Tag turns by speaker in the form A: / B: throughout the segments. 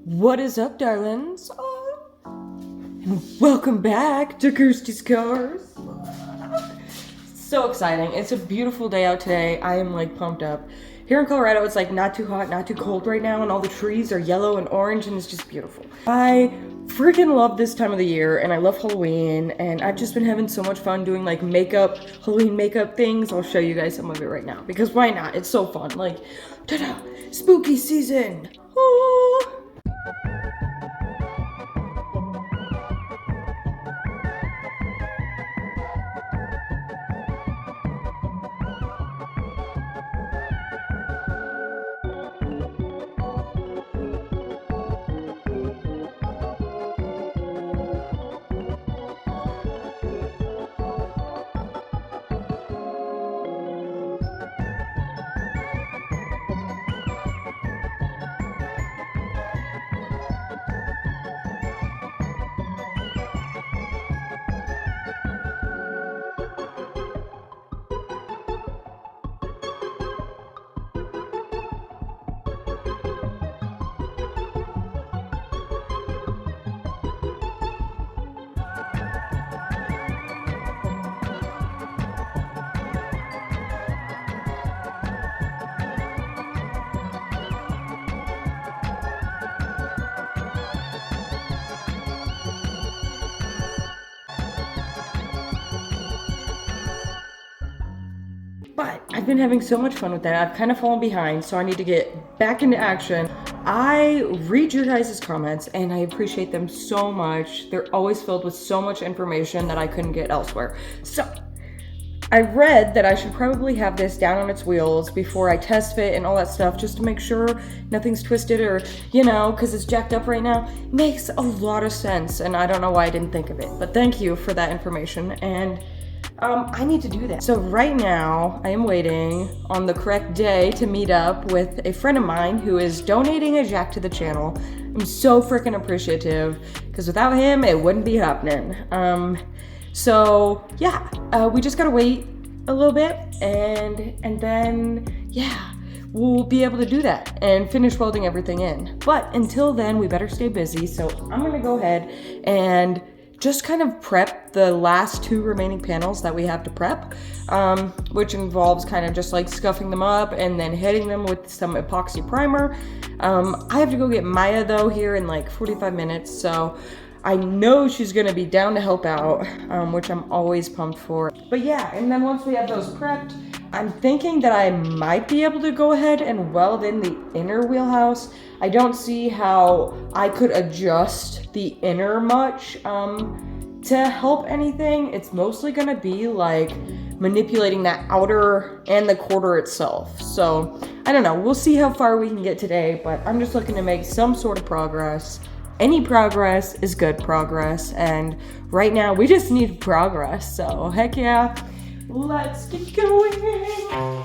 A: What is up, darlings? And welcome back to Kirsties'Karz. So exciting. It's a beautiful day out today. I am like pumped up. Here in Colorado, it's like not too hot, not too cold right now, and all the trees are yellow and orange, and it's just beautiful. I freaking love this time of the year, and I love Halloween, and I've just been having so much fun doing like makeup, Halloween makeup things. I'll show you guys some of it right now, because why not? It's so fun. Like, ta-da! Spooky season! Oh! But I've been having so much fun with that. I've kind of fallen behind, so I need to get back into action. I read your guys' comments, and I appreciate them so much. They're always filled with so much information that I couldn't get elsewhere. So, I read that I should probably have this down on its wheels before I test fit and all that stuff, just to make sure nothing's twisted or, you know, because it's jacked up right now. Makes a lot of sense, and I don't know why I didn't think of it. But thank you for that information, and I need to do that. So right now, I am waiting on the correct day to meet up with a friend of mine who is donating a jack to the channel. I'm so freaking appreciative, because without him, it wouldn't be happening. So yeah, we just gotta wait a little bit, and then, yeah, we'll be able to do that and finish welding everything in. But until then, we better stay busy, so I'm gonna go ahead and just kind of prep the last two remaining panels that we have to prep, which involves kind of just like scuffing them up and then hitting them with some epoxy primer. I have to go get Maya though here in like 45 minutes, so I know she's gonna be down to help out, which I'm always pumped for. But yeah, and then once we have those prepped, I'm thinking that I might be able to go ahead and weld in the inner wheelhouse. I don't see how I could adjust the inner much to help anything. It's mostly gonna be like manipulating that outer and the quarter itself. So I don't know, we'll see how far we can get today, but I'm just looking to make some sort of progress. Any progress is good progress, and right now we just need progress, so heck yeah, let's get going.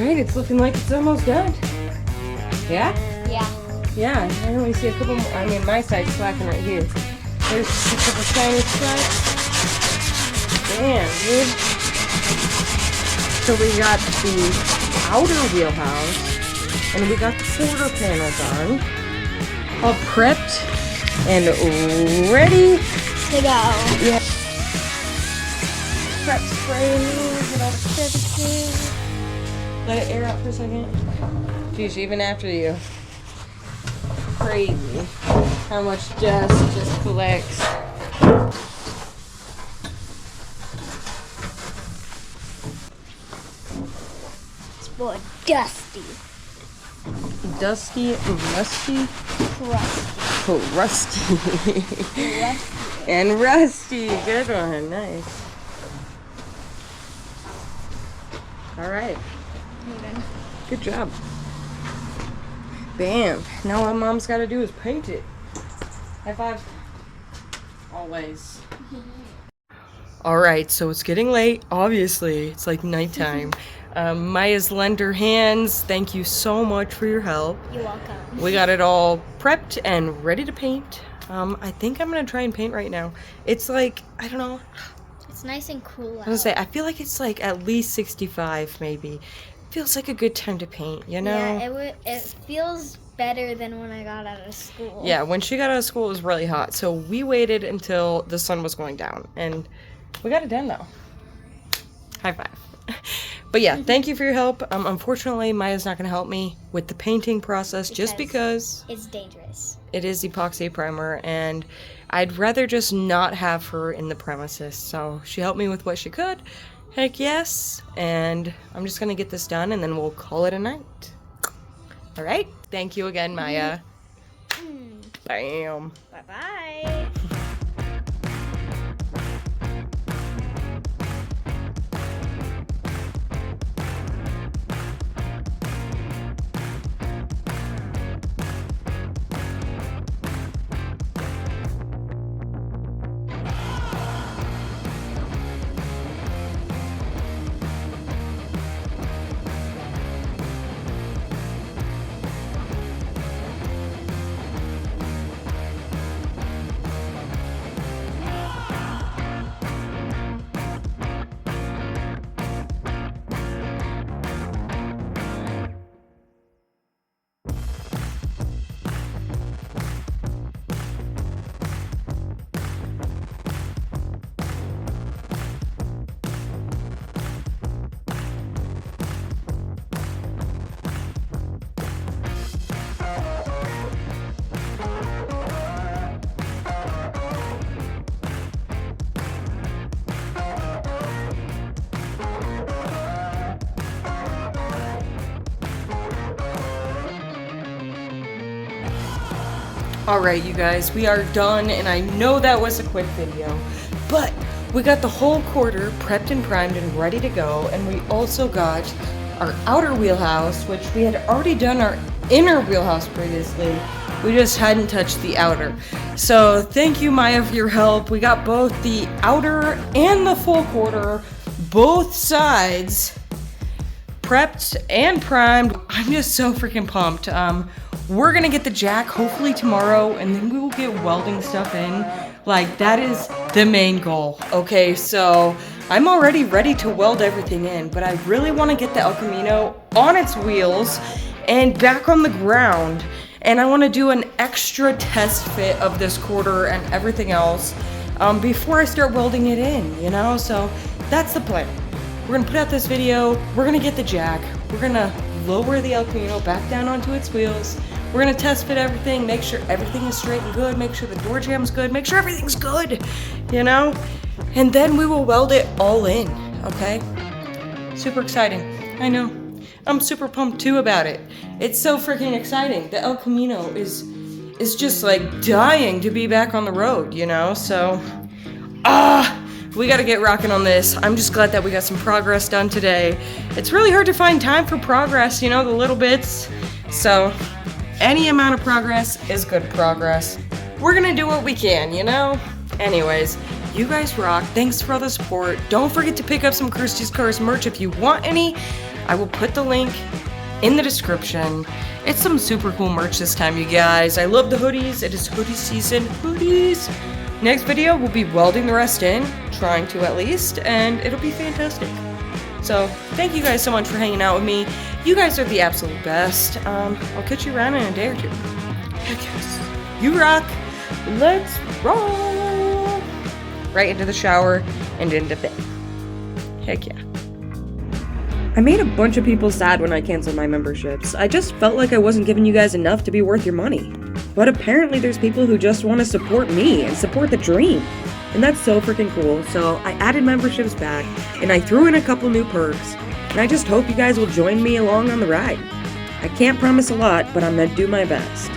A: Alright, it's looking like it's almost done. Yeah?
B: Yeah.
A: Yeah, I only see a couple more. I mean, my side's slacking right here. There's just a couple shiny spots. Damn, dude. So we got the outer wheelhouse, and we got the quarter panels on. All prepped and ready
B: To go.
A: Yeah. Prep spray in there, get all the crevices. Let it air out for a second. Geez, even after you. Crazy how much dust just collects.
B: It's more dusty.
A: Dusty, rusty,
B: Crusty.
A: oh, rusty.
B: Rusty.
A: And rusty. Good one, nice. All right. Good job. Bam. Now all Mom's got to do is paint it. High five. Always. All right, so it's getting late. Obviously, it's like nighttime. Maya's lent her hands. Thank you so much for your help.
B: You're welcome.
A: We got it all prepped and ready to paint. I think I'm gonna try and paint right now. It's like, I don't know.
B: It's nice and cool out.
A: I was gonna say, I feel like it's like at least 65 maybe. Feels like a good time to paint, you know?
B: Yeah, it feels better than when I got out of school.
A: Yeah, when she got out of school, it was really hot. So we waited until the sun was going down. And we got it done, though. High five. But yeah, thank you for your help. Unfortunately, Maya's not going to help me with the painting process just because
B: it's dangerous.
A: it is epoxy primer. And I'd rather just not have her in the premises. So she helped me with what she could. Heck yes. And I'm just going to get this done and then we'll call it a night. All right. Thank you again, Maya. Bam.
B: Bye-bye.
A: Alright, you guys, we are done, and I know that was a quick video, but we got the whole quarter prepped and primed and ready to go, and we also got our outer wheelhouse, which we had already done our inner wheelhouse previously. We just hadn't touched the outer. So thank you, Maya, for your help. We got both the outer and the full quarter, both sides, prepped and primed. I'm just so freaking pumped. We're gonna get the jack hopefully tomorrow, and then we will get welding stuff in. Like, that is the main goal. Okay, so I'm already ready to weld everything in, but I really want to get the El Camino on its wheels and back on the ground. And I want to do an extra test fit of this quarter and everything else before I start welding it in, you know? So that's the plan. We're gonna put out this video, we're gonna get the jack, we're gonna lower the El Camino back down onto its wheels. We're gonna test fit everything, make sure everything is straight and good, make sure the door jam's good, make sure everything's good, you know? And then we will weld it all in, okay? Super exciting, I know. I'm super pumped too about it. It's so freaking exciting. The El Camino is just like dying to be back on the road, you know? So, we gotta get rocking on this. I'm just glad that we got some progress done today. It's really hard to find time for progress, you know, the little bits. So, any amount of progress is good progress. We're gonna do what we can, you know? Anyways, you guys rock. Thanks for all the support. Don't forget to pick up some Kirsties'Karz merch if you want any. I will put the link in the description. It's some super cool merch this time, you guys. I love the hoodies. It is hoodie season. Hoodies! Next video, we'll be welding the rest in, trying to at least, and it'll be fantastic. So, thank you guys so much for hanging out with me. You guys are the absolute best. I'll catch you around in a day or two. Heck yes. You rock. Let's roll. Right into the shower and into bed. Heck yeah. I made a bunch of people sad when I canceled my memberships. I just felt like I wasn't giving you guys enough to be worth your money. But apparently there's people who just want to support me and support the dream. And that's so freaking cool. So I added memberships back and I threw in a couple new perks. And I just hope you guys will join me along on the ride. I can't promise a lot, but I'm gonna do my best.